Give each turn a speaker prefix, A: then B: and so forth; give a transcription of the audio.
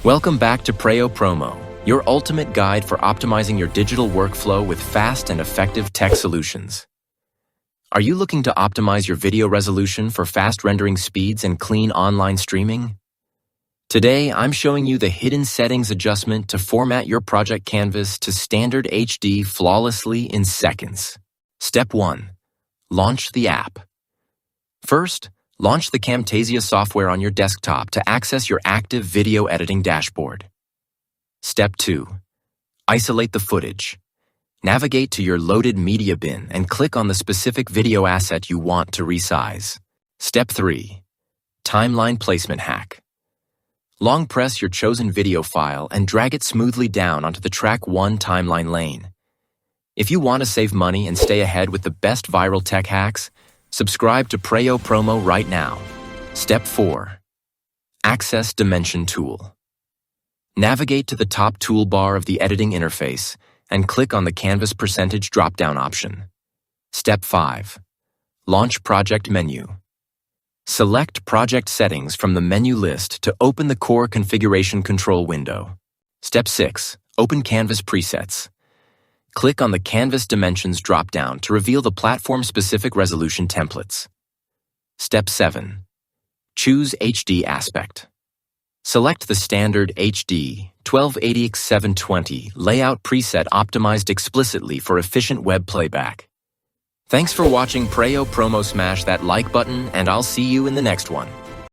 A: Welcome back to Preyo Promo, your ultimate guide for optimizing your digital workflow with fast and effective tech solutions. Are you looking to optimize your video resolution for fast rendering speeds and clean online streaming? Today, I'm showing you the hidden settings adjustment to format your project canvas to standard HD flawlessly in seconds. Step 1. Launch the app. First, launch the Camtasia software on your desktop to access your active video editing dashboard. Step 2. Isolate the footage. Navigate to your loaded media bin and click on the specific video asset you want to resize. Step 3. Timeline placement hack. Long press your chosen video file and drag it smoothly down onto the Track 1 timeline lane. If you want to save money and stay ahead with the best viral tech hacks, subscribe to Preyo Promo right now. Step 4. Access Dimension Tool. Navigate to the top toolbar of the editing interface and click on the Canvas percentage drop-down option. Step 5. Launch Project Menu. Select Project Settings from the menu list to open the core configuration control window. Step 6. Open Canvas Presets. Click on the Canvas Dimensions drop-down to reveal the platform-specific resolution templates. Step 7. Choose HD Aspect. Select the standard HD 1280x720 layout preset optimized explicitly for efficient web playback. Thanks for watching Preyo Promo. Smash that like button, and I'll see you in the next one.